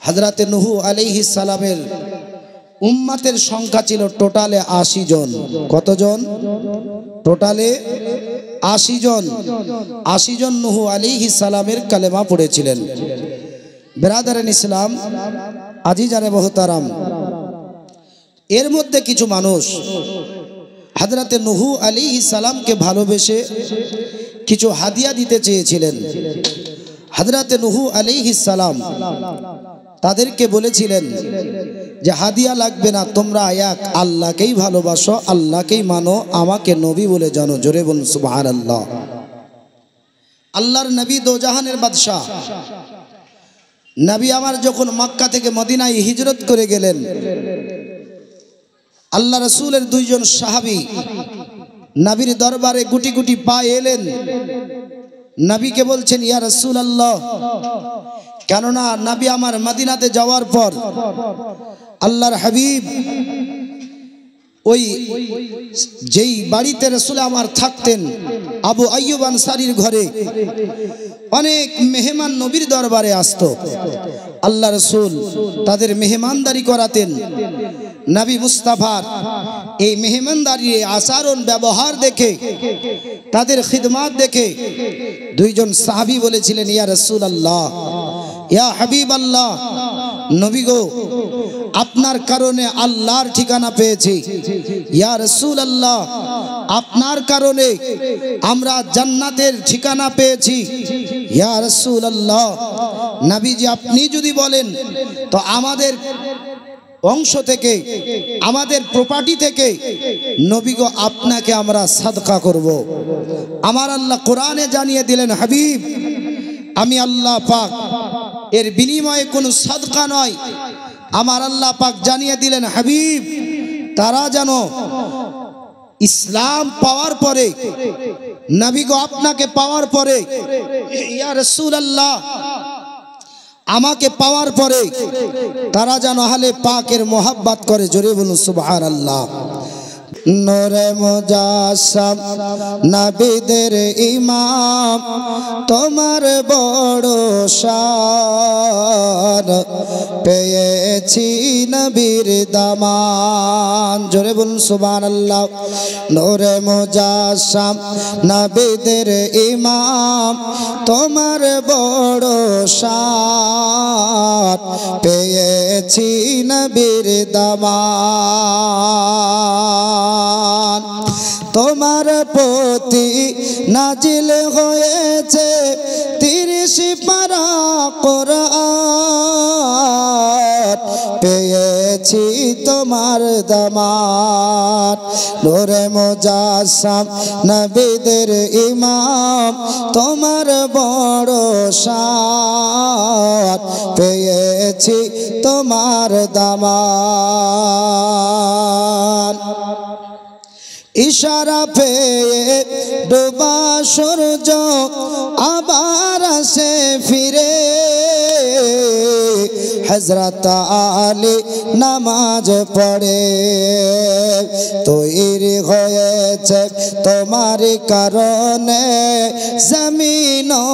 হযরতে নূহ আলাইহিস সালামের উম্মতের সংখ্যা ছিল টোটালে 80 জন। কতজন? টোটালে 80 জন। 80 জন নূহ আলাইহিস সালামের কালেমা পড়েছিলেন। ব্রাদারান ইসলাম, আজিজানে মোহতারাম, এর মধ্যে কিছু মানুষ হযরতে নূহ আলাইহিস সালামকে ভালোবেসে কিছু হাদিয়া দিতে চেয়েছিলেন। হযরতে নূহ আলাইহিস সালাম তাদেরকে বলেছিলেন যে হাদিয়া লাগবে না, তোমরা এক আল্লাহকেই ভালোবাসো, আল্লাহকেই মানো, আমাকে নবী বলে জানো। জোরে বলুন সুবহানাল্লাহ। আল্লাহর নবী দোজাহানের বাদশাহ নবী আমার যখন মক্কা থেকে মদিনায় হিজরত করে গেলেন, আল্লাহ রাসূলের দুইজন সাহাবী নবীর দরবারে গুটি গুটি পায়ে এলেন। নবীকে বলছেন, ইয়া রাসূলুল্লাহ, কেননা নবী আমার মদিনাতে যাওয়ার পর আল্লাহর হাবিব ওই যেই বাড়িতে রাসূল আমার থাকতেন, আবু আইয়ুব আনসারীর ঘরে অনেক মেহমান নবীর দরবারে আসতো। আল্লাহ রাসূল তাদের মেহমানদারি করাতেন। নবী মুস্তাফার এই মেহমানদারি আচরণ ব্যবহার দেখে, তাদের খিদমত দেখে দুইজন সাহাবী বলেছিলেন, ইয়া রাসূলুল্লাহ, ইয়া হাবিবাল্লাহ, নবী গো, আপনার কারণে আল্লাহর ঠিকানা পেয়েছি। ইয়া রাসূলুল্লাহ, আপনার কারণে আমরা জান্নাতের ঠিকানা পেয়েছি। ইয়া রাসূলুল্লাহ, নবীজি আপনি যদি বলেন তো আমাদের অংশ থেকে, আমাদের প্রপার্টি থেকে নবী গো আপনাকে আমরা সাদকা করব। আমার আল্লাহ কোরআনে জানিয়ে দিলেন, হাবিব, আমি আল্লাহ পাক এর বিনিময়ে কোনো সাদকা নয়। আমার আল্লাহ পাক জানিয়ে দিলেন, হাবিব, তারা যেন ইসলাম পাওয়ার পরে, নবী গো আপনাকে পাওয়ার পরে, ইয়া রাসূলুল্লাহ আমাকে পাওয়ার পরে তারা যেন আহলে পাকের মোহাব্বত করে। জোরে বলুন সুবহানাল্লাহ। নূরে মুজাসসাম নবীদের ইমাম, তোমার বড় শান, পেয়েছি নবীর দামান। জোরে বলুন সুবহানাল্লাহ। নূরে মুজাসসাম নবীদের ইমাম, তোমার বড় শান, পেয়েছি নবীর দামান। তোমার প্রতি নাজিল হয়েছে 30 পারা কোরআন, পেয়েছি তোমার দামান। নূরে মুজাসসাম নবীদের ইমাম, তোমার বড় শান, পেয়েছি তোমার দামান। ইশারা পেয়ে ডোবা সূর্য আবার আসে ফিরে, হযরত আলী নামাজ পড়ে, তৈরি হয়েছে তোমার কারণে জমিন ও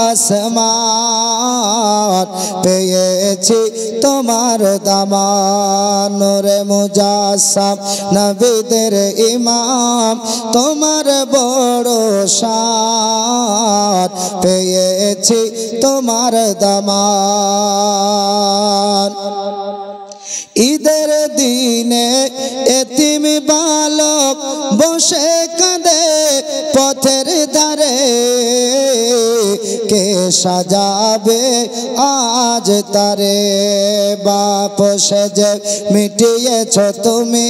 আসমান, পেয়েছি তোমার দামান। নূরে মুজাসসাম নবীদের ইমাম, তোমার বড় শান, পেয়েছি তোমার দামান। ঈদের দিনে এতিম বালক বসে কাঁদে পথের ধারে, কে সাজাবে আজ তারে, বাপ সেজে মিটিয়েছ তুমি,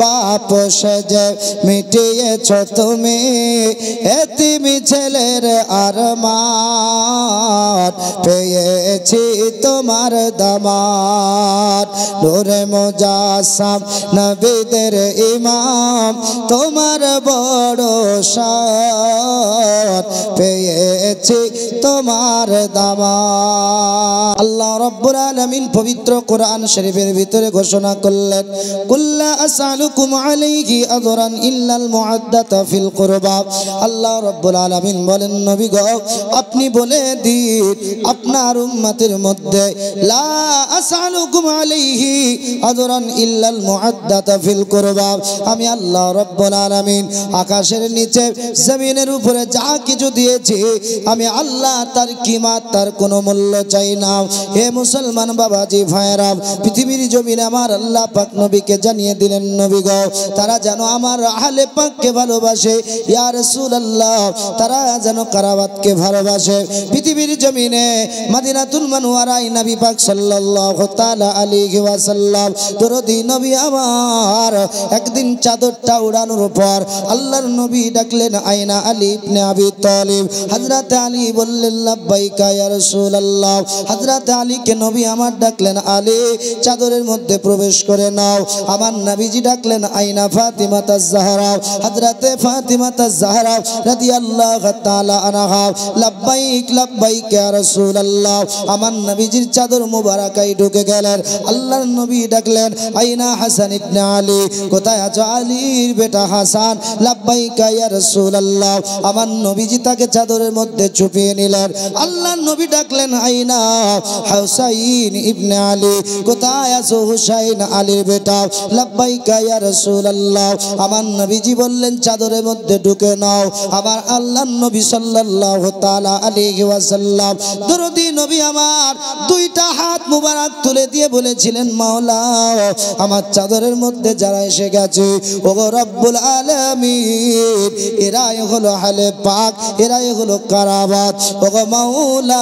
বাপ সেজে মিটিয়েছ তুমি, এতিম ছেলের আরমান, পেয়েছি তোমার দামান। নূরে মুজাসসাম নবীদের ইমাম, তোমার বড় শান, পেয়েছি তোমার দামান। আল্লাহ রাব্বুল আলামিন পবিত্র কোরআন শরীফের ভিতরে ঘোষণা করলেন, কুল্লা আসআলুকুম আলাইহি আজরান ইল্লাল মুআদ্দাতা ফিল কুরবা। আল্লাহ রাব্বুল আলামিন বলেন, নবী গো আপনি বলে দিন আপনার উম্মতের মধ্যে লা আসআলুকুম আলাইহি আজরান ইল্লাল মুআদ্দাতা ফিল কুরবা, আমি আল্লাহ রাব্বুল আলামিন আকাশের নিচে জমিনের উপরে যা কিছু দিয়েছি আমি আল্লাহ তার কিমাত তার কোনো মূল্য চাই না। হে মুসলমান বাবাজি ভাইরা, পৃথিবীর জমিনে আমার আল্লাহ পাক নবীকে জানিয়ে দিলেন, নবী গো তারা যেন আমার আহলে পাককে ভালোবাসে, ইয়া রাসূলুল্লাহ তারা যেন কারাবাতকে ভালোবাসে। পৃথিবীর জমিনে মদিনাতুল মুনাওয়ারায় নবী পাক সাল্লাল্লাহু তাআলা আলাইহি ওয়াসাল্লাম দরদি নবী আমার একদিন চাদরটা উড়ানোর পর আল্লাহর নবী ডাকলেন, আইনা আলী ইবনে আবি তালিব। হযরত আলী বললেন, লাব্বাইকা ইয়া রাসূলুল্লাহ। হযরত আলীকে নবী আমার ডাকলেন, আলী চাদরের মধ্যে প্রবেশ করে নাও। আমার নবীজি ডাকলেন, আইনা ফাতিমা তাজ জাহরা। হযরত ফাতিমা তাজ জাহরা রাদিয়াল্লাহু তাআলা আনহা, লাব্বাইক লাব্বাইক ইয়া রাসূলুল্লাহ। আমার নবীজির চাদর মুবারাকায় ঢুকে গেলেন। আল্লাহর নবী ডাকলেন, আইনা হাসান ইবনে আলী, কোথায় আছো আলীর বেটা হাসান? লাব্বাইকা ইয়া রাসূলুল্লাহ। আমার নবীজি তাকে চাদরের মধ্যে চুপিয়ে নিলেন। আল্লাহর নবী ডাকলেন, আইনা হুসাইন ইবনে আলী, কোথায় আছো হুসাইন আলীর বেটা? লাব্বাইকা ইয়া রাসূলুল্লাহ। আমার নবীজি বললেন, চাদরের মধ্যে ঢুকে নাও। আমার আল্লাহর নবী সাল্লাল্লাহু তাআলা আলাইহি ওয়াসাল্লাম দরদি নবী আমার দুইটা হাত মুবারক তুলে দিয়ে বলেছিলেন, মাওলা আমার চাদরের মধ্যে যারা এসে গেছে ওগো রব্বুল আলামিন এরাই হলো আহলে পাক, এরাই হলো কারাবাত। ওগো মাওলা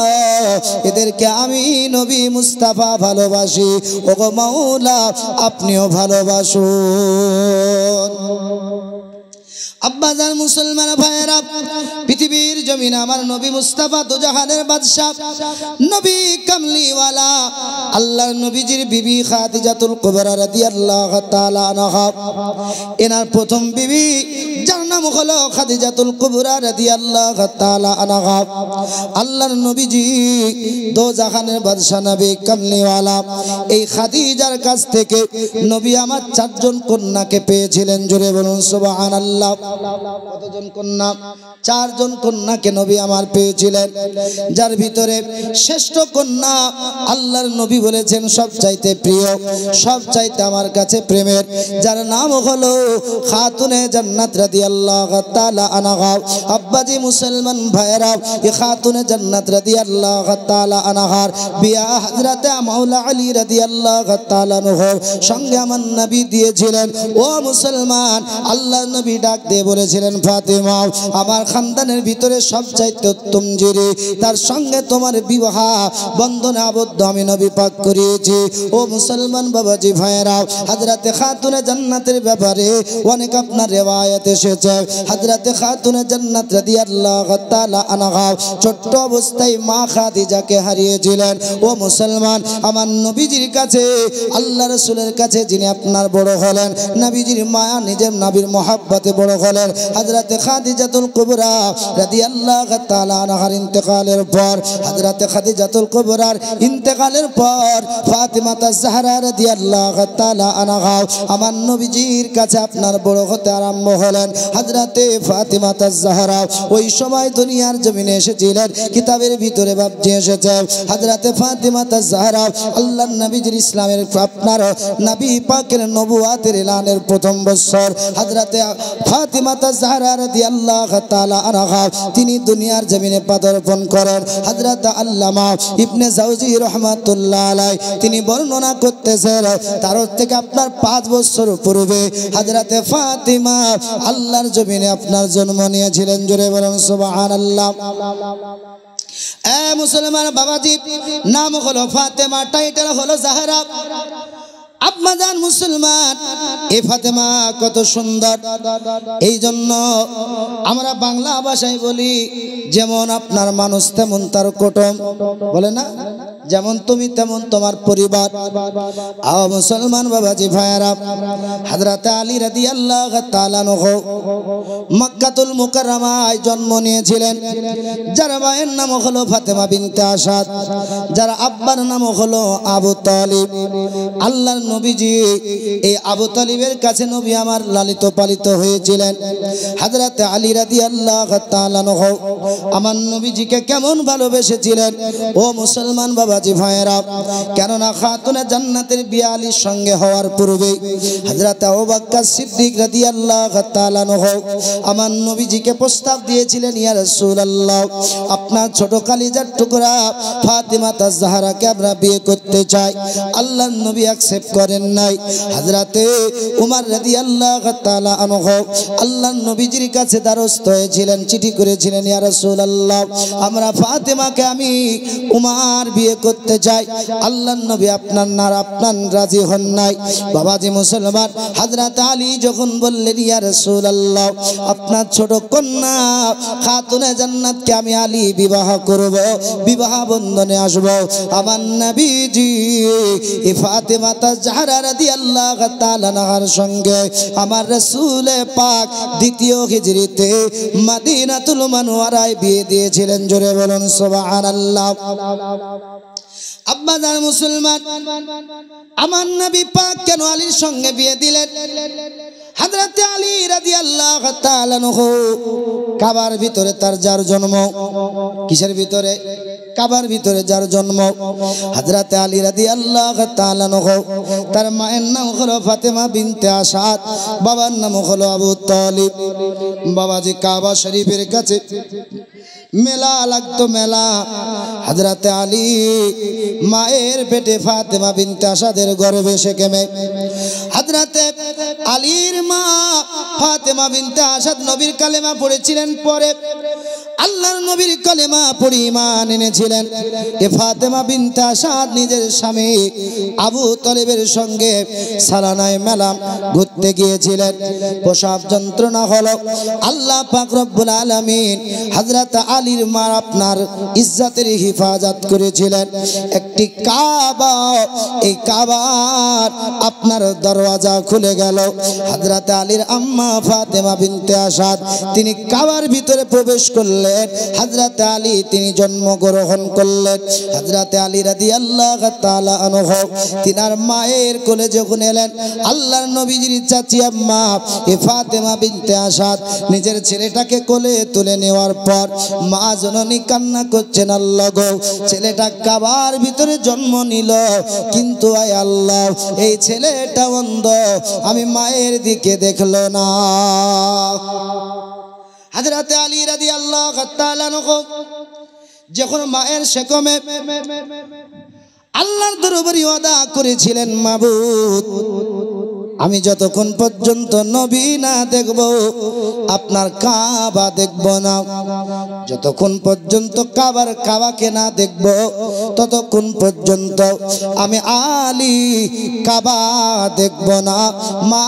এদেরকে আমি নবী মুস্তাফা ভালোবাসি, ওগো মাওলা আপনিও ভালোবাসুন। আব্বাজান মুসলমান ভাইরা, পৃথিবীর জমিনে আমার নবী মুস্তাফা দু জাহানের বাদশা নবী কামলিওয়ালা আল্লাহর নবীজির বিবি খাদিজাতুল কুবরা রাদিয়াল্লাহু তাআলা আনহা, এনার প্রথম বিবি যার নাম হলো খাদিজাতুল কুবরা রাদিয়াল্লাহু তাআলা আনহা। আল্লাহর নবীজি দু জাহানের বাদশা নবী কামলিওয়ালা এই খাদিজার কাছ থেকে নবী আমার চারজন কন্যাকে পেয়েছিলেন। জোরে বলুন সুবহানাল্লাহ। কতজন কন্যা? চারজন কন্যাকে নবী আমার পেয়েছিলেন, যার ভিতরে শ্রেষ্ঠ কন্যা আল্লাহর নবী বলেছেন সবচাইতে প্রিয়, সবচাইতে আমার কাছে প্রেমের, যার নাম হলো খাতুনে জান্নাত রাদিয়াল্লাহু তাআলা আনহা। আব্বাজি মুসলমান ভাইরা, এই খাতুনে জান্নাত রাদিয়াল্লাহু তাআলা আনহার বিয়া হযরতে মাওলা আলী রাদিয়াল্লাহু তাআলা আনহুর সঙ্গে আমার নবী দিয়েছিলেন। ও মুসলমান, আল্লাহর নবী ডাক দিয়ে বলেছিলেন, ফাতেমা আমার খানদানের ভিতরে সবচাইতে উত্তম জিরে, তার সঙ্গে তোমার বিবাহ বন্ধনে আবদ্ধ আমি নবী পাক করিয়েছি। ও মুসলমান বাবাজি ভাইরা, হযরতে খাতুনে জান্নাতের ব্যাপারে অনেক আপনার রিওয়ায়াত এসেছে। হযরতে খাতুনে জান্নাত রাদিয়াল্লাহু তাআলা আনহা ছোট্ট অবস্থায় মা খাদিজাকে হারিয়েছিলেন। ও মুসলমান, আমার নবীজির কাছে আল্লাহ রাসূলের কাছে যিনি আপনার বড় হলেন, নবীজির মায়া নিজের নবীর মহব্বতে বড় হলেন, হযরতে খাদিজাতুল কুবরা রাদিয়াল্লাহু তাআলা আনহার ইন্তেকালের পর, হযরতে খাদিজাতুল কুবরার ইন্তেকালের পর ফাতিমা তাজ জাহরা রাদিয়াল্লাহু তাআলা আনহা আমার নবীজির কাছে আপনার বড় হতে আরম্ভ হলেন। হযরতে ফাতিমা তাজ জাহরা ওই সময় দুনিয়ার জমিনে এসেছিলেন, কিতাবের ভিতরে ভাবছি এসেছে। হযরতে ফাতিমা তাজ জাহরা আল্লাহর নবীজির ইসলামের আপনার নবী পাকের নবুয়াতের এলানের প্রথম বছর হযরতে ফাতিমা তাজ জাহরা রাদিয়াল্লাহু তাআলা আনহা তিনি দুনিয়ার জমিনে পদার্পণ করেন। হযরত আল্লামা ইবনে জাওজি রাহমাতুল্লাহ আলাইহি তিনি বর্ণনা করতেছেন, তার থেকে আপনার 5 বছর পূর্বে হযরতে ফাতিমা আল্লাহর জমিনে আপনার জন্ম নিয়েছিলেন। জোরে বলুন সুবহানাল্লাহ। মুসলমান বাবাজি, নাম হলো ফাতেমা, টাইটেল হলো জাহরা। আব্বাজান মুসলমান, এ ফাতেমা কত সুন্দর। এই জন্য আমরা বাংলা ভাষায় বলি, যেমন আপনার মানুষ তেমন তার কুটুম, বলে না, যেমন তুমি তেমন তোমার পরিবার। মুসলমান বাবাজি ভাইয়েরা, হযরত আলী রাদিয়াল্লাহু তাআলা আনহু মক্কাতুল মুকাররমায় জন্ম নিয়েছিলেন, যার মায়ের নাম হলো ফাতেমা বিনতে আসাদ, যার আব্বার নাম হলো আবু তালিব। আল্লাহর নবীজি এই আবু তালিবের কাছে নবী আমার লালিত পালিত হয়েছিলেন। হযরত আলী রাদিয়াল্লাহু তাআলা আনহু আমার নবীজিকে কেমন ভালোবেসেছিলেন ও মুসলমান বাবাজি ভাইয়েরা। কেননা খাতুনে জান্নাতের বিয়ে আলীর সঙ্গে হওয়ার পূর্বে হযরত আবু বকর সিদ্দিক রাদিয়াল্লাহু তাআলা আনহু আমার নবীজিকে প্রস্তাব দিয়েছিলেন, ইয়া রাসূলুল্লাহ, আপনার ছোট কলিজার টুকরা ফাতেমা তাজ-জাহরাকে আমরা বিয়ে করতে চাই। আল্লাহর নবী অ্যাকসেপ্ট করেন নাই। হযরতে উমর রাদিয়াল্লাহু তাআলা আনহু আল্লাহর নবীজির কাছে দ্বারস্থ হয়েছিলেন, চিঠি করেছিলেন, ইয়া রাসূলুল্লাহ, আমরা ফাতেমাকে আমি উমর বিয়ে করতে চাই। আল্লাহর নবী আপনার রাজি হন নাই। বাবাজি মুসলমান, হযরত আলী যখন বললেন, ইয়া রাসূলুল্লাহ, আপনার ছোট কন্যা খাতুনে জান্নাতকে আমি আলী বিবাহ করব, বিবাহ বন্ধনে আসব, আমার নবীজি ফাতেমা তাজ-জাহরা রাদিয়াল্লাহু তাআলা আনহার সঙ্গে আমার রাসূল পাক দ্বিতীয় হিজরিতে মদিনাতুল মুনাওয়ারায় বিয়ে দিয়েছিলেন। জোরে বলুন সুবহানাল্লাহ। আব্বাজান মুসলমান, আমার নবী পাক কেন আলীর সঙ্গে বিয়ে দিলেন? হযরত আলী রাদিয়াল্লাহু তাআলা আনহু কাবার ভিতরে তার যার জন্ম, কিসের ভিতরে? কাবার ভিতরে যার জন্ম। হযরত আলী রাদিয়াল্লাহু তাআলা আনহু তার মায়ের নাম হলো ফাতেমা বিনতে আসাদ, বাবার নাম হলো আবু তালিব। বাবাজি কাবা শরীফের কাছে মেলা লাগতো, মেলা। হযরত আলী মায়ের পেটে ফাতেমা বিনতে আসাদের গর্ভে সেকেমে হযরত আলীর মা ফাতেমা বিনতে আসাদ নবীর কালেমা পড়েছিলেন, পরে আল্লাহর নবীর কালেমা পড়ে ঈমান এনেছিলেন। এ ফাতেমা বিনতে আসাদ নিজের স্বামী আবু তালিবের সঙ্গে সালানায় মেলা ঘুরতে গিয়েছিলেন। প্রসব যন্ত্রণা হলো। আল্লাহ পাক রব্বুল আলামিন হযরত আলীর মা আপনার ইজ্জতের হিফাজত করেছিলেন। একটি কাবা, এই কাবার আপনার দরওয়াজা খুলে গেল। হযরত আলীর আম্মা ফাতেমা বিনতে আসাদ তিনি কাবার ভিতরে প্রবেশ করলেন। হযরত আলী তিনি জন্মগ্রহণ করলেন। হযরত আলী রাদিয়াল্লাহু তাআলা আনহু তিনার মায়ের কোলে যখন এলেন, আল্লাহর নবীজির চাচি আম্মা ফাতেমা বিনতে আসাদ নিজের ছেলেটাকে কোলে তুলে নেওয়ার পর মা জননী কান্না করছেন, আল্লাহ গো, ছেলেটা কাবার ভিতরে জন্ম নিল, কিন্তু আয় আল্লাহ, এই ছেলেটা অন্ধ, আমি মায়ের দিকে দেখলো না। হযরত আলী রাদিয়াল্লাহু তাআলা আনহু যখন মায়ের সেকমে আল্লাহর দরবারে ওয়াদা করেছিলেন, মাবুদ, আমি যতক্ষণ পর্যন্ত নবী না দেখব আপনার কাবা দেখব না, যতক্ষণ পর্যন্ত কাবাকে না দেখব ততক্ষণ পর্যন্ত আমি আলী কাবা দেখব না, মা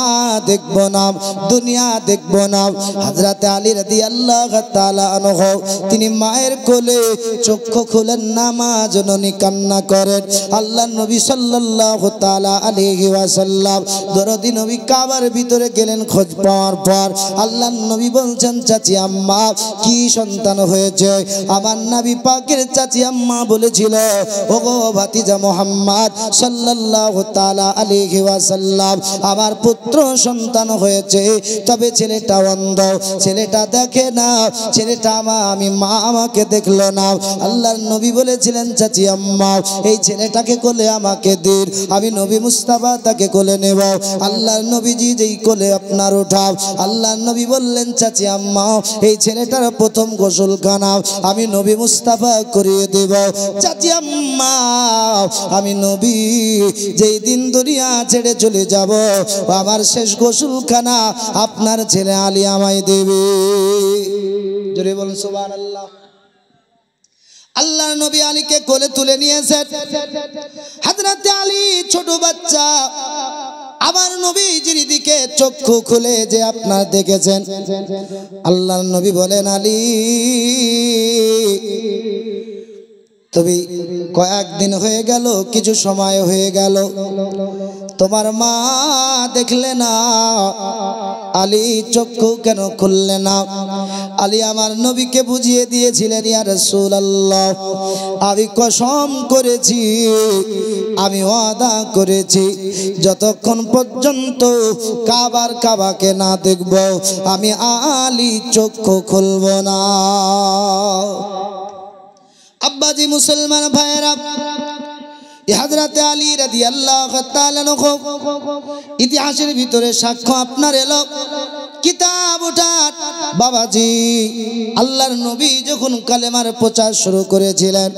দেখব না, দুনিয়া দেখব না। হযরত আলী রাদিয়াল্লাহু তাআলা আনহু তিনি মায়ের কোলে চক্ষু খুলেন না, মা জননী কান্না করেন। আল্লাহর নবী সাল্লাল্লাহু তাআলা আলাইহি ওয়াসাল্লাম দরদি নবী কাবার ভিতরে গেলেন। খোঁজ পাওয়ার পর আল্লাহর নবী বলছেন, চাচি আম্মা কি সন্তান হয়েছে? আমার নবী পাকের চাচি আম্মা বলেছিল, ওগো ভাতিজা মুহাম্মদ সাল্লাল্লাহু তাআলা আলাইহি ওয়াসাল্লাম, আমার পুত্র সন্তান হয়েছে, তবে ছেলেটা অন্ধ, ছেলেটা দেখে না, ছেলেটা আমি মা আমাকে দেখলো না। আল্লাহর নবী বলেছিলেন, চাচি আম্মা এই ছেলেটাকে কোলে আমাকে দিন, আমি নবী মুস্তাফা তাকে কোলে নেব। আল্লাহর নবীজি যেই কোলে আপনার উঠাও, আল্লাহর নবী বললেন, চাচি আম্মা এই ছেলেটার প্রথম গোসলখানা আমি নবী মুস্তাফা করিয়ে দেব। চাচি আম্মা আমি নবী যেই দিন দুনিয়া ছেড়ে চলে যাব, আমার শেষ গোসলখানা আপনার ছেলে আলী আমায় দেবে। জোরে বলুন সুবহানাল্লাহ। আল্লাহর নবী আলীকে কোলে তুলে নিয়েছেন। হযরত আলী ছোট বাচ্চা, আমার নবীজির দিকে চক্ষু খুলে যে আপনার দেখেছেন। আল্লাহর নবী বলেন, আলী তুমি কয়েকদিন হয়ে গেল, কিছু সময় হয়ে গেল, তোমার মা দেখলে না, আলী চক্ষু কেন খুললে না? আলী আমার নবীকে বুঝিয়ে দিয়েছিলেন, ইয়া রাসূলুল্লাহ, আমি কসম করেছি, আমি ওয়াদা করেছি, যতক্ষণ পর্যন্ত কাবাকে না দেখব আমি আলী চক্ষু খুলব না। আব্বাজি মুসলমান ভাইয়েরা, হযরত আলী রাদিয়াল্লাহু তাআলা আনহু ইতিহাসের ভিতরে সাক্ষ্য আপনার এলো, কিতাব উঠান বাবাজি। আল্লাহর নবী যখন কালেমার প্রচার শুরু করেছিলেন,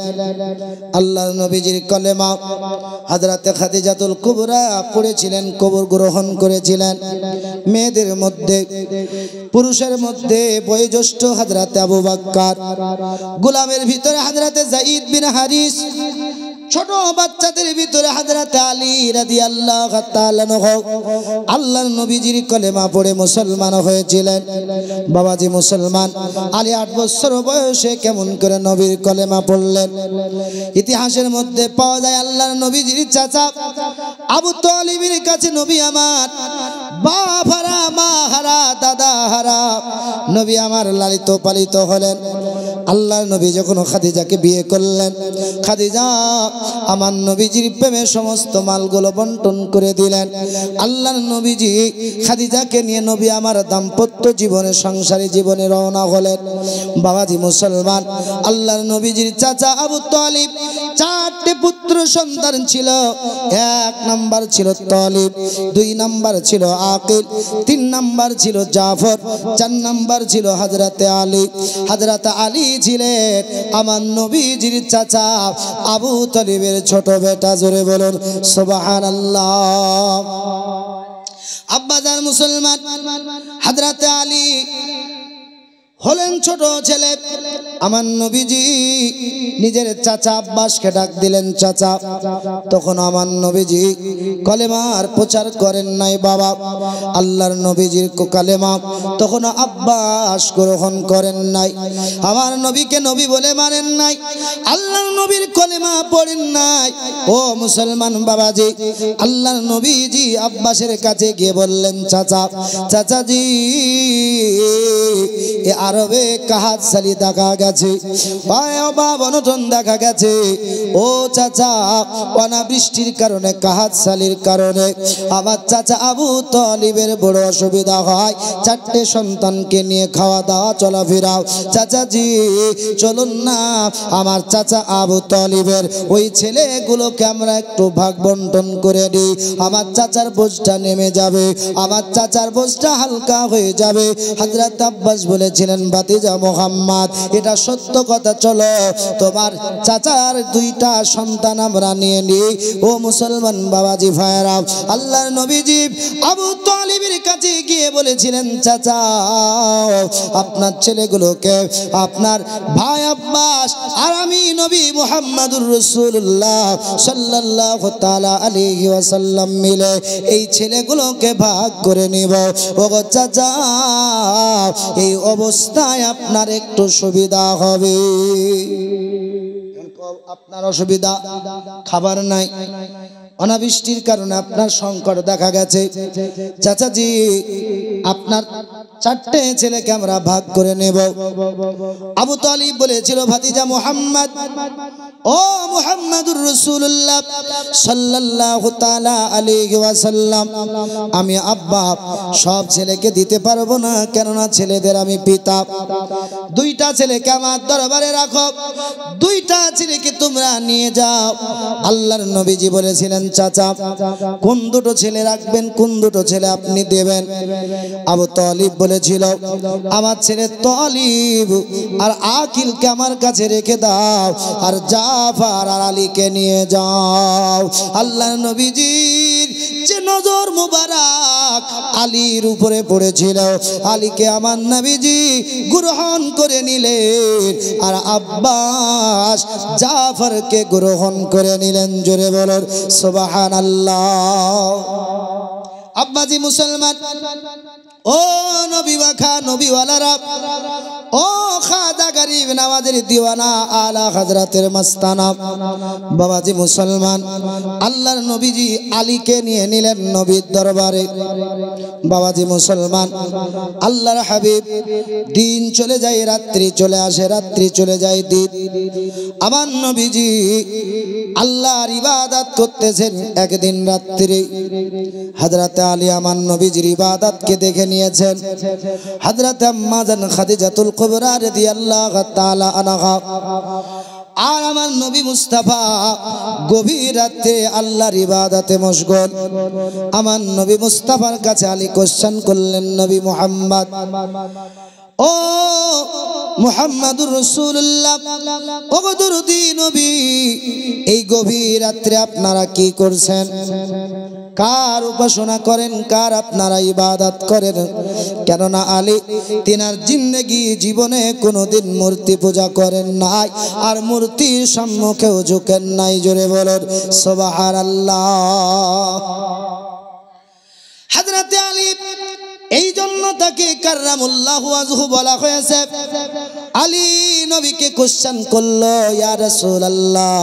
আল্লাহর নবীজির কালেমা হযরত খাদিজাতুল কুবরা পড়েছিলেন, কবর গ্রহণ করেছিলেন। মেয়েদের মধ্যে, পুরুষের মধ্যে বয়োজ্যেষ্ঠ হযরত আবু বকর, গোলামের ভিতরে হযরত যায়েদ বিন হারিস, ছোট বাচ্চাদের ভিতরে হযরত আলী রাদিয়াল্লাহু তাআলা আনহু আল্লাহর নবীজির কলেমা পড়ে মুসলমান হয়েছিলেন। বাবাজি মুসলমান, আলী 8 বছর বয়সে কেমন করে নবীর কলেমা পড়লেন? ইতিহাসের মধ্যে পাওয়া যায় আল্লাহর নবীজির চাচা আবু তালিবের কাছে নবী আমার বাপ হারা, মা হারা, দাদা হারা নবী আমার লালিত পালিত হলেন। আল্লাহর নবী যখন খাদিজাকে বিয়ে করলেন, খাদিজা আমার নবীজির প্রেমে সমস্ত মালগুলো বন্টন করে দিলেন। আল্লাহর নবীজি খাদিজাকে নিয়ে নবী আমার দাম্পত্য জীবনে, সংসারী জীবনে রওনা হলেন। বাবাজি মুসলমান, আল্লাহর নবীজির চাচা আবু তালিব 4টে পুত্র সন্তান ছিল। 1 নাম্বার ছিল তালিব, 2 নাম্বার ছিল আকিল, 3 নাম্বার ছিল জাফর, 4 নাম্বার ছিল হযরত আলী। হযরত আলী ছিলেন আমার নবীজির চাচা আবু তালিবের ছোট বেটা। জোরে বলুন সুবহানাল্লাহ। আব্বাজান মুসলমান, হযরত আলী হলেন ছোট ছেলে। আমার নবীজি নিজের চাচা আব্বাসকে ডাক দিলেন, চাচা। তখন আমার নবীজি কলেমার প্রচার করেন নাই বাবা। আল্লাহর নবীজির কালেমা তখন আব্বাস গ্রহণ করেন নাই। আমার নবীকে নবী বলে মানেন নাই, আল্লাহর নবীর কলেমা পড়েন নাই। ও মুসলমান বাবাজি, আল্লাহর নবীজি আব্বাসের কাছে গিয়ে বললেন, চাচা, চাচাজি আরবে কাহাত সালি দেখা গেছে, অনটন দেখা গেছে। ও চাচা, অনাবৃষ্টির কারণে, কাহাত সালির কারণে আমার চাচা আবু তালিবের বড় অসুবিধা হয়। 4টে সন্তানকে নিয়ে খাওয়া দাওয়া চলাফেরাও। চাচাজি চলুন না, আমার চাচা আবু তালিবের ওই ছেলেগুলোকে আমরা একটু ভাগ বন্টন করে দিই। আমার চাচার বোঝটা নেমে যাবে, আমার চাচার বোঝটা হালকা হয়ে যাবে। হযরত আব্বাস বলেছিলেন, ভাতিজা মুহাম্মদ, এটা সত্য কথা, চলো তোমার চাচার 2টা সন্তান আমরা নিয়ে নিই। ও মুসলমান বাবাজি ভাইরা, আল্লাহর নবীজি আবু তালিবের কাছে গিয়ে বলেছিলেন, চাচা আপনার ছেলেগুলোকে আপনার ভাই আব্বাস আর আমি নবী মুহাম্মদুর রাসূলুল্লাহ সাল্লাল্লাহু তাআলা আলাইহি ওয়াসাল্লাম মিলে এই ছেলেগুলোকে ভাগ করে নিব। ওগো চাচা, এই অবস্থায় আপনার একটু সুবিধা হবে। আপনার অসুবিধা, খাবার নাই, অনাবৃষ্টির কারণে আপনার সংকট দেখা গেছে। চাচাজি আপনার 4টে ছেলেকে আমরা ভাগ করে নেব। আবু তালিব বলেছিল, ভাতিজা মুহাম্মদ, ও মুহাম্মদুর রাসূলুল্লাহ সাল্লাল্লাহু তাআলা আলাইহি ওয়াসাল্লাম, আমি আব্বা সব ছেলেকে দিতে পারবো না, কেননা ছেলেদের আমি পিতা। 2টা ছেলেকে আমার দরবারে রাখো, 2টা ছেলেকে তোমরা নিয়ে যাও। আল্লাহর নবীজি বলেছিলেন, চাচা কোন 2টো ছেলে রাখবেন, কোন 2টো ছেলে আপনি দেবেন? আবু তালিব বলেছিল, আমার ছেলে তালিব আর আকিলকে আমার কাছে রেখে দাও, আর জাফর আর আলীকে নিয়ে যাও। আল্লাহর নবীজির যে নজর মুবারক আলীর উপরে পড়েছিল, আলীকে আমার নবীজি গ্রহণ করে নিলেন, আর আব্বাস জাফরকে গ্রহণ করে নিলেন। জোরে বলুন সুবহানাল্লাহ। আব্বাজি মুসলমান, ও নবী ওয়াখা নবীওয়ালারা, ও খাজা গরিব নওয়াজের দিওয়ানা আলা হযরতের মাস্তানা বাবাজি মুসলমান, আল্লাহর নবীজি আলীকে নিয়ে নিলেন নবীর দরবারে। বাবাজি মুসলমান, আল্লাহর হাবিব দিন চলে যায় রাত্রি চলে আসে, রাত্রি চলে যায় দিন। আমার নবীজি আল্লাহর ইবাদত করতেছেন। একদিন রাত্রি হযরত আলী আমার নবীজির ইবাদতকে দেখে নিয়েছেন। হযরত আম্মা জান খাদিজাতুল কুবরা রাদিয়াল্লাহু তাআলা আনহা আর আমার নবী মুস্তাফা গভীর রাতে আল্লাহর ইবাদতে মশগুল। আমার নবী মুস্তাফার কাছে আলী কোশ্চেন করলেন, নবী মুহাম্মদ, ও মুহাম্মাদুর রাসূলুল্লাহ, ও দরুদি নবী, এই গভীর রাত্রে আপনারা কি করছেন? কার উপাসনা করেন? কার আপনারা ইবাদত করেন? কেননা আলী তিনার জিন্দেগি জীবনে কোনোদিন মূর্তি পূজা করেন নাই, আর মূর্তির সম্মুখেও ঝুঁকেন নাই। জোরে বলেন সুবহানাল্লাহ। হযরত আলী, এই জন্য তাকে কাররামুল্লাহু ওয়াজহু বলা হয়েছে। আলী নবীকে কোশ্চেন করলো, ইয়া রাসূলুল্লাহ,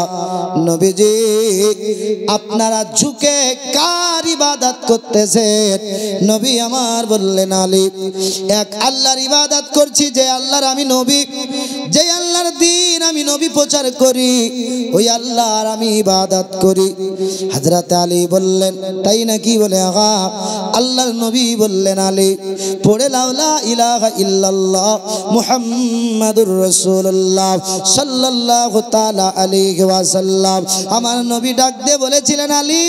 নবীজি আপনারা ঝুঁকে কার ইবাদত করতেছেন? নবী আমার বললেন, আলী এক আল্লাহর ইবাদত করছি, যে আল্লাহর আমি নবী, যে আল্লাহর দ্বীন আমি নবী প্রচার করি, ওই আল্লাহর আমি ইবাদত করি। হযরত আলী বললেন, তাই নাকি? বলে আগা আল্লাহর নবী বললেন, আলী পড়ে লাও লা ইলাহা ইল্লাল্লাহ মুহাম্মাদুর রাসূলুল্লাহ সাল্লাল্লাহু তাআলা আলাইহি ওয়াসাল্লাম। আমার নবী ডাক দিয়ে বলেছিলেন, আলী,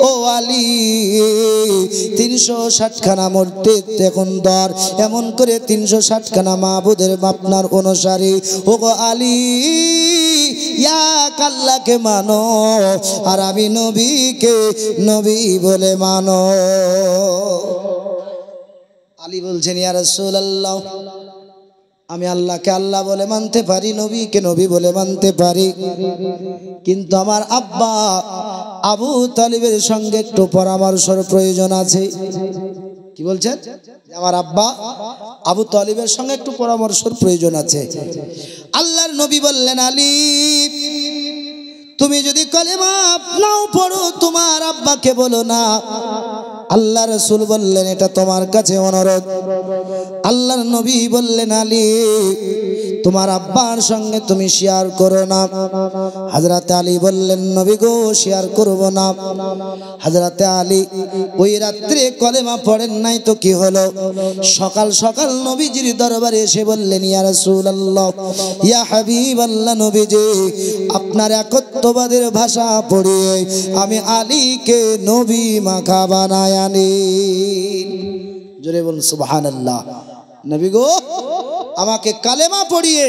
ও আলী, 360 খানা মূর্তি এখন দর, এমন করে 360 খানা মাবুদের আপনার অনুসারী। ও গো আলী, এক আল্লাহকে মানো, আর আমি নবীকে নবী বলে মানো। আলী বলছেন, ইয়া রাসূলুল্লাহ, আমি আল্লাহকে আল্লাহ বলে মানতে পারি, নবীকে নবী বলে মানতে পারি, কিন্তু আমার আব্বা আবু তালিবের সঙ্গে একটু পরামর্শের প্রয়োজন আছে। কি বলছেন? আমার আব্বা আবু তালিবের সঙ্গে একটু পরামর্শের প্রয়োজন আছে। আল্লাহর নবী বললেন, আলী, তুমি যদি কালেমা নাও পড়ো, তোমার আব্বাকে বলো না। আল্লাহ রাসূল বললেন, এটা তোমার কাছে অনুরোধ। আল্লাহর নবী বললেন, আলী, তোমার আব্বার সঙ্গে তুমি শেয়ার করো না। হযরত আলী বললেন, নবী গো, শেয়ার করব না। হযরত আলী ওই রাত্রে কলেমা পড়েন নাই তো কি হলো? সকাল সকাল নবীজির দরবারে এসে বললেন, ইয়া রাসূলুল্লাহ, ইয়া হাবিবাল্লাহ, নবীজি আপনার একত্ববাদের ভাষা পড়িয়ে আমি আলীকে নবী মাখা বানায় আনি। জোরে বলুন সুবহানাল্লাহ। নবী গো, আমাকে কালেমা পড়িয়ে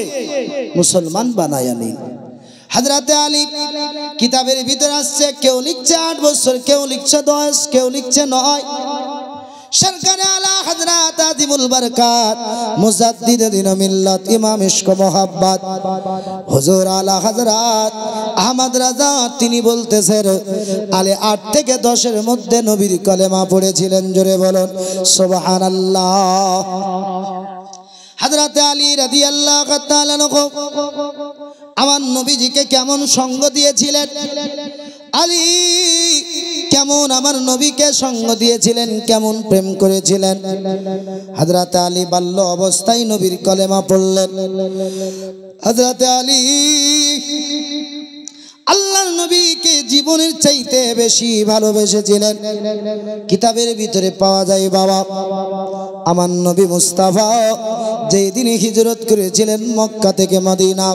মুসলমান বানায় আনি। হযরত আলী কিতাবের ভিতরে আসছে, কেউ লিখছে 8 বছর, কেউ লিখছে 10, কেউ লিখছে 9। সরকারে আলা হযরত আজিমুল বরকাত মুজাদ্দিদ দ্বীন মিল্লাত ইমাম ইশক মোহাব্বত হুজুর আলা হযরত আহমদ রাজা, তিনি বলতেছেন, আলী 8 থেকে 10 এর মধ্যে নবীর কলেমা পড়েছিলেন। জোরে বলুন সুবহানাল্লাহ। হযরত আলী রাদিয়াল্লাহু তাআলা আনহু আমার নবীজিকে কেমন সঙ্গ দিয়েছিলেন, আলী কেমন আমার নবীকে সঙ্গ দিয়েছিলেন, কেমন প্রেম করেছিলেন। হযরত আলী বাল্য অবস্থায় নবীর কলেমা পড়লেন। হযরত আলী আল্লাহর নবীকে জীবনের চাইতে বেশি ভালোবেসেছিলেন। কিতাবের ভিতরে পাওয়া যায়, বাবা আমার নবী মুস্তাফা যেই দিন হিজরত করেছিলেন মক্কা থেকে মদিনা,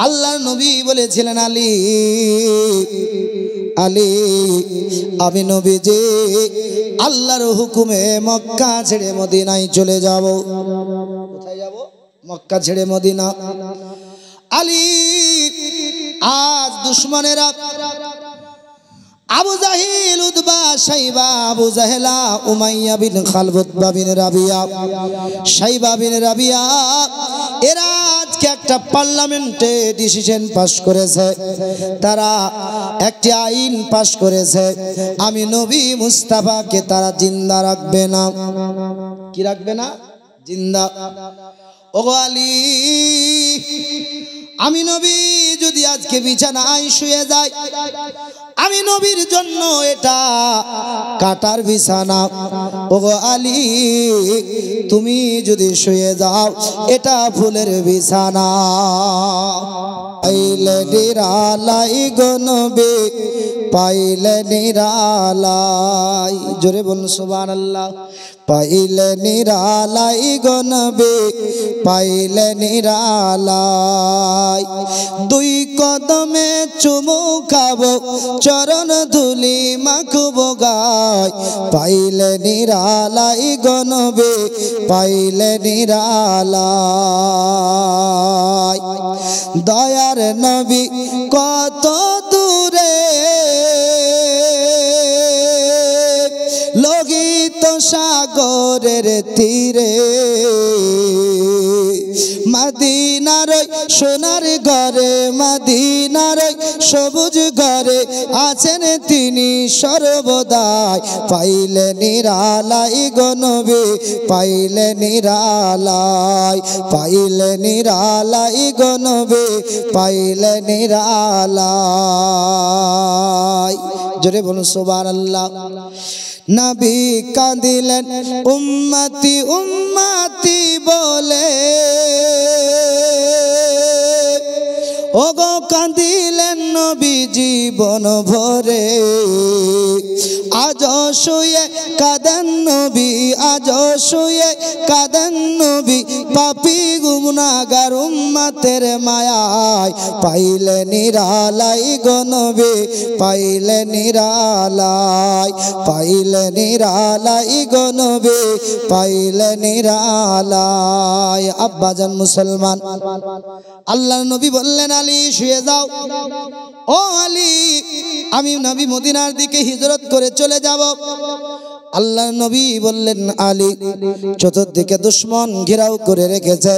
আল্লাহর নবী বলেছিলেন, আলী, আলী, আমি নবীজি আল্লাহর হুকুমে মক্কা ছেড়ে মদিনায় চলে যাব। কোথায় যাব? মক্কা ছেড়ে মদিনা। আলী, আজ দুশমনেরা আবু জাহিল, উতবা, শাইবা, আবু জাহেলা, উমাইয়া বিন খালব, উতবা বিন রাবিয়া, শাইবা বিন রাবিয়া, এরা আজকে একটা পার্লামেন্টে ডিসিশন পাস করেছে, তারা একটি আইন পাস করেছে, আমি নবী মুস্তাফাকে তারা জিন্দা রাখবে না। কি রাখবে না? জিন্দা। ওগো আলী, আমি নবী যদি আজকে বিছানায় শুয়ে যাই, আমি নবীর জন্য এটা কাটার বিছানা। ওগো আলী, তুমি যদি শুয়ে যাও, এটা ফুলের বিছানা। পাইলে নিরালাই গো নবী, পাইলে নিরালাই, জোরে বলুন সুবহানাল্লাহ। পাইলে নিরালাই গো নবী, পাইলে নিরালাই, দুই কদমে চুমু খাবো, চরণ ধুলি মাখবো গায়, পাইলে নিরালাই গো নবী, পাইলে নিরালাই। দয়ার নবী কত দূরে, লোহিত সাগরের তীরে, মদিনার সোনার ঘরে, মদিনার সবুজ ঘরে আছেন তিনি সর্বদাই, পাইলে নিরালাই গো নবী, পাইলে নিরালাই, পাইলে নিরালাই গো নবী, পাইলে নিরালাই। জোরে বলুন সুবহানাল্লাহ। নবী কাঁদিলেন উম্মতি উম্মতি বলে, ওগো কাঁদিলেন নবী জীবন ভরে, আজ শুয়ে কাঁদেন নবী, আজ শুয়ে কাঁদেন নবী, পাপী গুনাহগার উম্মতের মায়ায়, পাইলে নিরালাই গো নবী, পাইলে নিরালাই, পাইলে নিরালাই গো নবী, পাইলে নিরালাই। আব্বাজান মুসলমান, আল্লাহর নবী বললেন আলী শুয়ে যাও। ও আলী, আমি নবী মদিনার দিকে হিজরত করে চলে যাব। আল্লাহ নবী বললেন আলী, চতুর্দিকে দুশমন ঘেরাও করে রেখেছে,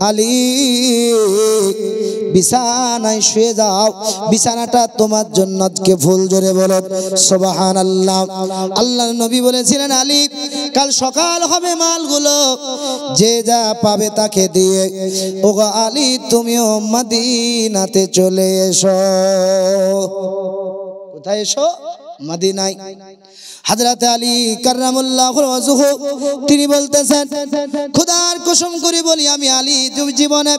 আলী বিছানায় শুয়ে যাও, বিছানাটা তোমার জন্য আজকে ফুল। জোরে বলো সুবহানাল্লাহ। আল্লাহ নবী বলেছিলেন আলী, কাল সকাল হবে, মালগুলো যে যা পাবে তাকে দিয়ে, ওগো আলী তুমিও মদিনাতে চলে এসো। কোথায় এসো? মদিনায়। হযরত আলী কাররামাল্লাহু ওয়াজহু তিনি বলতেছেন, খোদার কসম করে বলি, আমি আলী জীবনে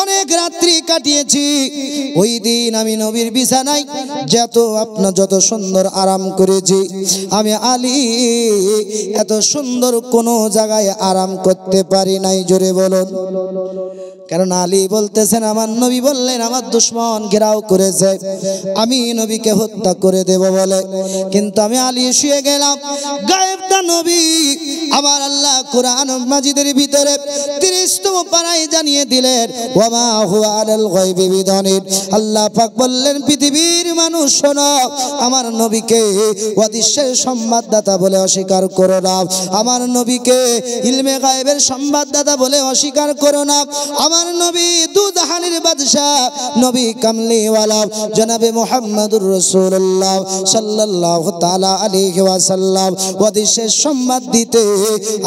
অনেক রাত্রি কাটিয়েছি, ওই দিন আমি নবীর বিছানায় যত সুন্দর আরাম করেছি, আমি আলী এত সুন্দর কোনো জায়গায় আরাম করতে পারি নাই। জোরে বলুন। কারণ আলী বলতেছেন, আমার নবী বললেন আমার দুশমন ঘেরাও করেছে, আমি নবীকে হত্যা করে দেব বলে, কিন্তু আমি আলী শুয়ে গেলাম। গায়েবটা নবী আবার আল্লাহ কোরআন মাজিদের ভিতরে 30তম পারায় জানিয়ে দিলেন, ওয়া মা হুয়া আলাল গায়বি বিদানির। আল্লাহ পাক বললেন, পৃথিবীর মানুষ শোনো, আমার নবীকে অদৃশ্যের সংবাদদাতা বলে অস্বীকার করো না, আমার নবীকে ইলমে গায়েবের সংবাদদাতা বলে অস্বীকার করো না। আমার নবী দুজাহানের বাদশা, নবী কামলিওয়ালা জনাবে মুহাম্মদুর রাসূলুল্লাহ সাল্লাল্লাহু তাআলা আলাইহি ওয়াসাল্লাম অদৃশ্যের সংবাদ দিতে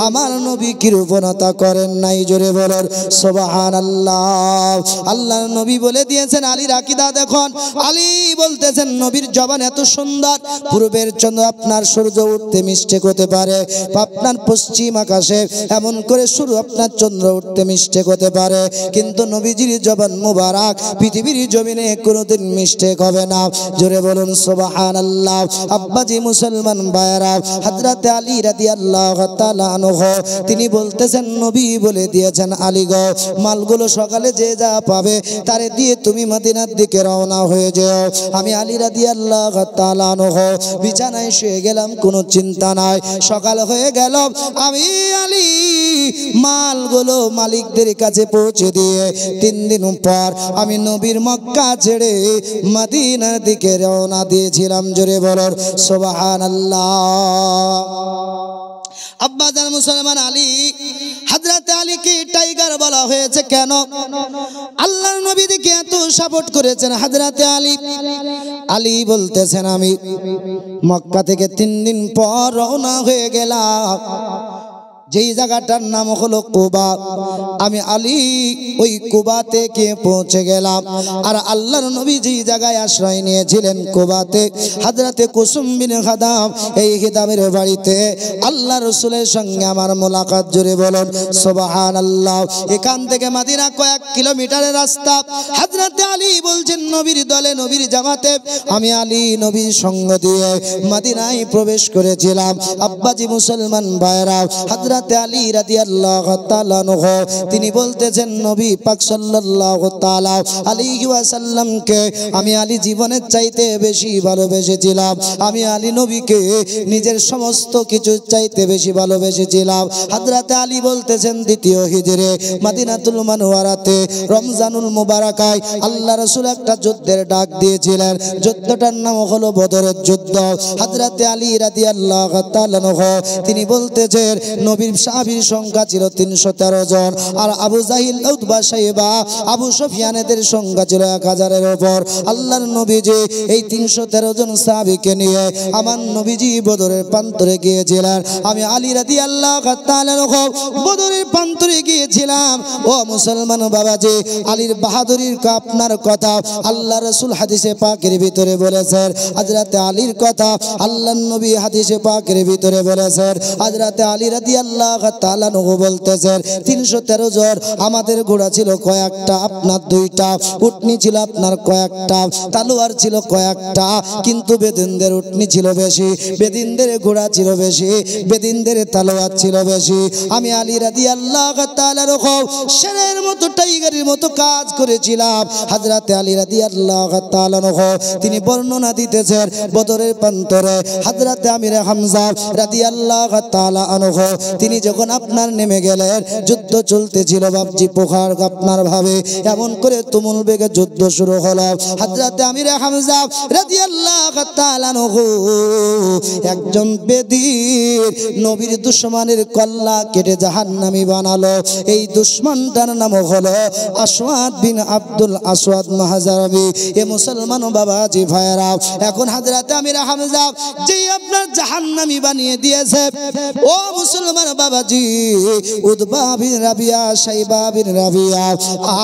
আমার নবী কৃপণতা করেন নাই। জোরে বলেন সুবহানাল্লাহ। আল্লাহর নবী বলে দিয়েছেন, আলীর আকীদা দেখুন। আলী বলতেছেন, নবীর জবান এত সুন্দর, পূর্বের চন্দ্র আপনার সূর্য উঠতে মিস্টেক হতে পারে, আপনার পশ্চিম আকাশে এমন করে শুরু আপনার চন্দ্র উঠতে মিস্টেক হতে পারে, কিন্তু নবীজির জবান মুবারক পৃথিবীর জমিনে কোনোদিন মিস্টেক হবে না। জোরে বলুন সুবহানাল্লাহ। আব্বাজি মুসলমান ভাইরা, হযরত আলী রাদিয়াল্লাহু তাআলা আনহু তিনি বলতেছেন, নবী বলে দিয়েছেন, আলী গো, মালগুলো সকালে যে যা পাবে তারে দিয়ে তুমি মদিনার দিকে রওনা হয়ে যাও। আমি আলী রাদিয়াল্লাহু তাআলা আনহু বিছানায় শুয়ে গেলাম, কোনো চিন্তা নাই। সকাল হয়ে গেল, আমি আলী মালগুলো মালিকদের কাছে পৌঁছে দিয়ে 3 দিন পর আমি নবীর মক্কা ছেড়ে মদিনার দিকে রওনা দিয়েছিলাম। জোরে বলুন সুবহানাল্লাহ। আব্বাজান মুসলমান আলী, হযরত আলীকে টাইগার বলা হয়েছে কেন? আল্লাহর নবীকে এত সাপোর্ট করেছেন হযরত আলী। আলী বলতেছেন আমি মক্কা থেকে 3 দিন পর রওনা হয়ে গেলাম, যেই জায়গাটার নাম হলো কুবা। আমি আলী ওই কুবাতে গিয়ে পৌঁছে গেলাম। আর আল্লাহর নবী যেই জায়গায় আশ্রয় নিয়েছিলেন কুবাতে, হযরতে কুসুম বিন খাদাম, এই খিদামের বাড়িতে আল্লাহ রাসূলের সঙ্গে আমার মোলাকাত। জুড়ে বলুন সুবহানাল্লাহ। এখান থেকে মদিনা কয়েক কিলোমিটারের রাস্তা। হযরতে আলী বলছেন নবীর দলে নবীর জামাতে আমি আলী নবীর সঙ্গ দিয়ে মদিনায় প্রবেশ করেছিলাম। আব্বাজি মুসলমান ভাইরা, হযরত আলী রাদিয়াল্লাহু তাআলা আনহু তিনি বলতেছেন নবী পাক সাল্লাল্লাহু তাআলা আলাইহি ওয়াসাল্লামকে আমি আলী জীবনের চাইতে বেশি ভালোবেসেছিলাম। আমি আলী নবীকে নিজের সমস্ত কিছু চাইতে বেশি ভালোবেসেছিলাম। হযরত আলী বলতেছেন দ্বিতীয় হিজরে মদিনাতুল মুনাওয়ারাতে রমজানুল মুবারাকায় আল্লাহ রাসূল একটা যুদ্ধের ডাক দিয়েছিলেন। যুদ্ধটার নাম হলো বদরের যুদ্ধ। হযরত আলী রাদিয়াল্লাহু তাআলা আনহু তিনি বলতেছেন নবীর সাহাবীর সংখ্যা ছিল 313 জন, আর আবু জাহিল, উতবা, শাইবা, আবু সুফিয়ানদের সংখ্যা ছিল 1000-এর উপর। আল্লাহর নবীজি এই 313 জন সাহাবীকে নিয়ে আমার নবীজি বদরের প্রান্তরে গিয়েছিলেন। আমি আলী রাদিয়াল্লাহু তাআলা আনহু বদরের প্রান্তরে গিয়েছিলাম। ও মুসলমান বাবাজি, আলীর বাহাদুরির আপনার কথা আল্লাহ রাসূল হাদিসে পাকের ভিতরে বলেছেন। হযরত আলীর কথা আল্লাহর নবী হাদিসে পাকের ভিতরে বলেছেন। হযরত আলী রাদিয়াল্লাহু তাআলা আনহু বলতেছেন 313 জন। আমাদের ঘোড়া ছিল কয়েকটা, আপনার 2টা, উটনি ছিল আপনার কয়েকটা, তালোয়ার ছিল কয়েকটা, কিন্তু বেদিনদের উটনি ছিল বেশি, বেদিনদের ঘোড়া ছিল বেশি, বেদিনদের তালোয়ার ছিল বেশি। আমি আলী রাদিয়াল্লাহু তাআলা আনহু শেরের মতো টাইগারের মতো কাজ করেছিলাম। হযরত আলী রাদিয়াল্লাহু তাআলা আনহু তিনি বর্ণনা দিতেছেন বদরের প্রান্তরে হযরত আমির হামজা রাদিয়াল্লাহু তাআলা আনহু তিনি যখন আপনার নেমে গেলেন, যুদ্ধ চলতেছিল বাপজি পোখার আপনার ভাবে এমন করে তুমুল বেগে যুদ্ধ শুরু হলো। হযরত আমির হামজা রাদিয়াল্লাহু তাআলা আনহু একজন বেদীর নবীর দুশমনের কল্লা কেটে জাহান্নামী বানালো। এই দুশমনটার নাম হলো আসওয়াদ বিন আব্দুল আসওয়াদ মাহজারবি। এ মুসলমান বাবাজি ভাইরা, এখন হযরত আমির হামজা যে আপনার জাহান্নামী বানিয়ে দিয়েছে, ও মুসলমান বাবাজি, উতবা বিন রাবিয়া, শাইবা বিন রাবিয়া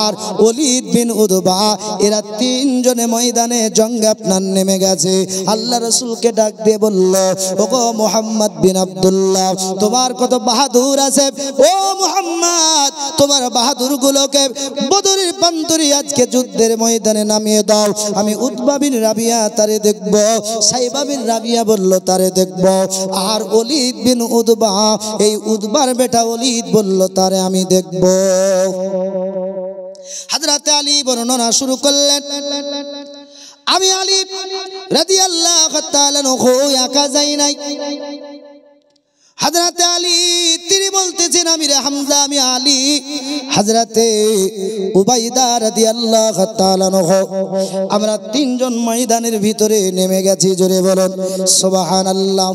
আর ওলীদ বিন উতবা এরা 3 জনে ময়দানে জঙ্গে আপনার নেমে গেছে। আল্লাহ রাসূলকে ডাক দিয়ে বলল, ওগো মুহাম্মদ বিন আব্দুল্লাহ, তোমার কত বাহাদুর আছে, ও মুহাম্মদ তোমার বাহাদুর গুলোকে বদরের প্রান্তরে আজকে যুদ্ধের ময়দানে নামিয়ে দাও। আমি উতবা বিন রাবিয়া তারে দেখব, শাইবা বিন রাবিয়া বলল তারে দেখব, আর ওলীদ বিন উতবা এই উতবার বেটা ওলীদ বলল তারে আমি দেখব। হযরত আলী বর্ণনা শুরু করলেন, আমি আলী রাদিয়াল্লাহু তাআলা আনহু একা যাই নাই। হযরত আলী তিনি বলতেছেন আমির হামজা, আমি আলী, হযরতে উবাইদা রাদিয়াল্লাহু তাআলা আনহু আমরা 3 জন ময়দানের ভিতরে নেমে গেছি। জোরে বলুন সুবহানাল্লাহ।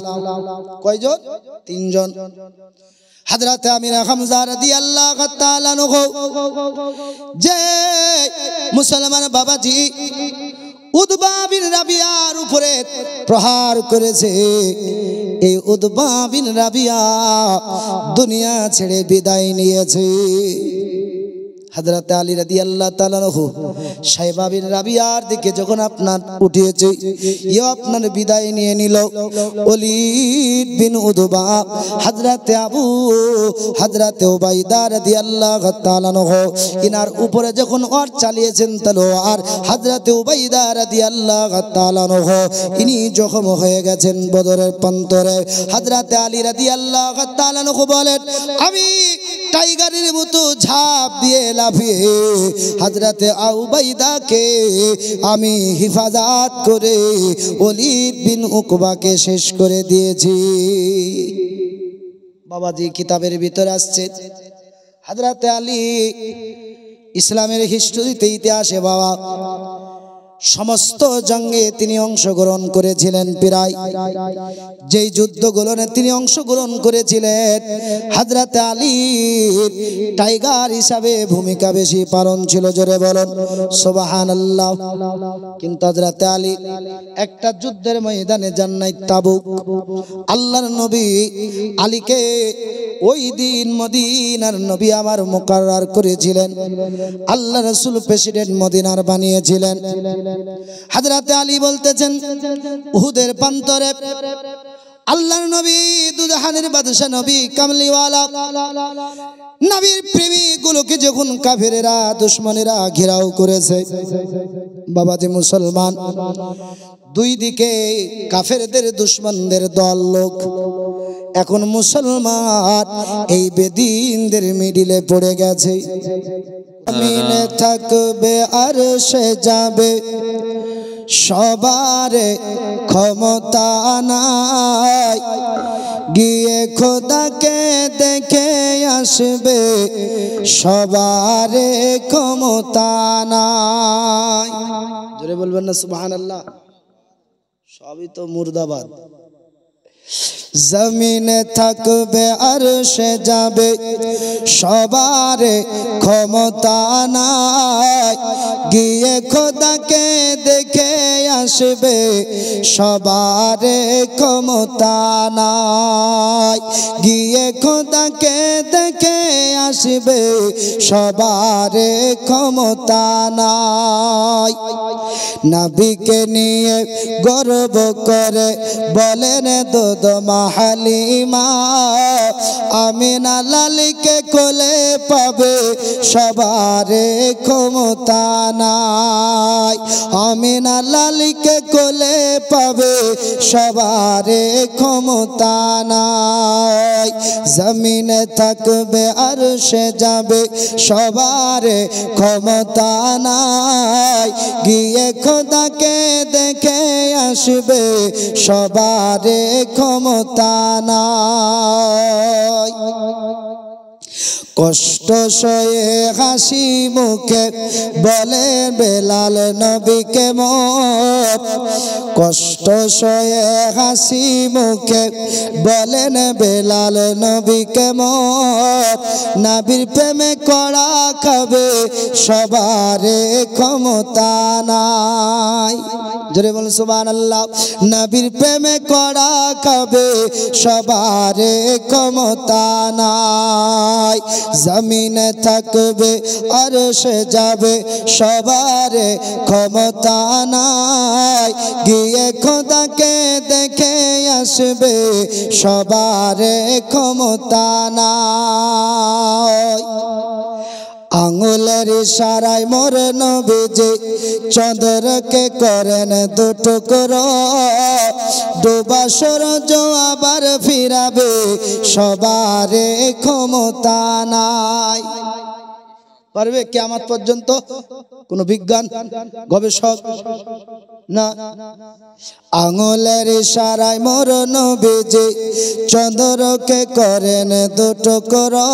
কয়জন? 3 জন। হযরত আমির হামজা রাদিয়াল্লাহু তাআলা আনহু যে মুসলমান বাবাজি উতবা বিন রাবিয়ার উপরে প্রহার করেছে, এই উতবা বিন রাবিয়া দুনিয়া ছেড়ে বিদায় নিয়েছে। হযরত আলী রাদিয়াল্লাহু তাআলা আনহু শাইবা বিন রাবিয়ার দিকে যখন আপনার উঠিয়েছে, ইও আপনার বিদায় নিয়ে নিল। ওলীদ বিন উতবা হযরত উবাইদা রাদিয়াল্লাহু তাআলা আনহু ইনার উপরে যখন ওর চালিয়েছেন তলোয়ার, হযরত উবাইদা রাদিয়াল্লাহু তাআলা আনহু ইনি জখম হয়ে গেছেন বদরের প্রান্তরে। হযরত আলী রাদিয়াল্লাহু তাআলা আনহু বলেন, আমি টাইগারের মতো ঝাঁপ দিয়ে লাফিয়ে হযরত উবাইদাকে আমি হিফাজত করে ওলীদ বিন উকবাকে শেষ করে দিয়েছি। বাবাজি কিতাবের ভিতরে আসছে হযরতে আলী ইসলামের হিস্ট্রিতে ইতিহাসে বাবা সমস্ত জঙ্গে তিনি অংশগ্রহণ করেছিলেন। প্রায় যেই যুদ্ধগুলোতে তিনি অংশগ্রহণ করেছিলেন হযরতে আলীর টাইগার হিসাবে ভূমিকা বেশি পালন ছিল। জোরে বলুন সুবহানাল্লাহ। কিন্তু হযরতে আলী একটা যুদ্ধের ময়দানে যান নাই, তাবুক। আল্লাহর নবী আলীকে ওই দিন মদিনার নবী আমার মুকাররার করেছিলেন। আল্লাহ রাসূল প্রেসিডেন্ট মদিনার বানিয়েছিলেন। হযরতে আলী বলতেছেন উহুদের প্রান্তরে আল্লাহর নবী দুজাহানের বাদশা নবী কামলিওয়ালা নবীর প্রেমিকগুলোকে যখন কাফেরেরা দুশমনেরা ঘেরাও করেছে, বাবাজি মুসলমান দুই দিকে কাফেরদের দুশমনদের দল লোক, এখন মুসলমান এই বেদিনদের মিডিলে পড়ে গেছে। জমিনে থাকবে আরশে যাবে সবার ক্ষমতা নাই, গিয়ে খোদাকে দেখে আসবে সবার ক্ষমতা নাই। জোরে বলবেন না সুবহানাল্লাহ। সবই তো মুর্দাবাদ। জমিনে থাকবে আরশে যাবে সবার ক্ষমতা নাই, গিয়ে খোদাকে দেখে আসবে সবার ক্ষমতা নাই, গিয়ে খোদাকে দেখে আসবে সবার ক্ষমতা নাই। নবীকে নিয়ে গর্ব করে বলেন দোদমা হালিমা, আমিনা লালিকে কোলে পাবে সবার ক্ষমতা নাই, আমিনা লালিকে কোলে পাবে সবার ক্ষমতা নাই। জমিনে থাকবে আরশে যাবে সবার ক্ষমতা নাই, গিয়ে খোদাকে দেখে আসবে সবার ক্ষমতা নাই। কষ্ট সয়ে হাসি মুখে বলে বেলাল নবীকে মত, কষ্ট সয়ে হাসি মুখে বলেন বেলাল নবীকে মত, নবীর প্রেমে কড়া খাবে সবার ক্ষমতা নাই। জোরে বলুন সুবহানাল্লাহ। নবীর প্রেমে কড়া খাবে সবার ক্ষমতা নাই। জমিনে থাকবে আরশে যাবে সবার ক্ষমতা নাই, গিয়ে খোদাকে দেখে আসবে সবার ক্ষমতা নাই। আঙুলের ইশারায় মোর নবীজি চন্দ্রকে করেন দুটুকরো, ডোবা সূর্য আবার ফিরাবে সবার ক্ষমতা নাই। পারবে কিয়ামত পর্যন্ত কোন বিজ্ঞান গবেষক না। আঙুলের ইশারায় মোর নবীজি চন্দ্রকে করেন দুটুকরো,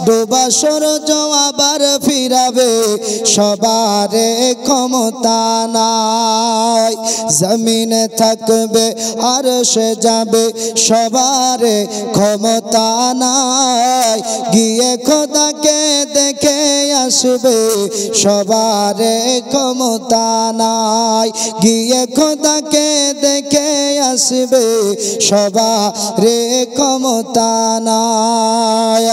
ডোবা সূর্য আবার ফিরাবে সবার ক্ষমতা নাই। জমিনে থাকবে আরশে যাবে সবার ক্ষমতা নাই, গিয়ে খোদাকে দেখে আসবে সবার ক্ষমতা নাই, গিয়ে খোদাকে দেখে আসবে সবার ক্ষমতা নাই।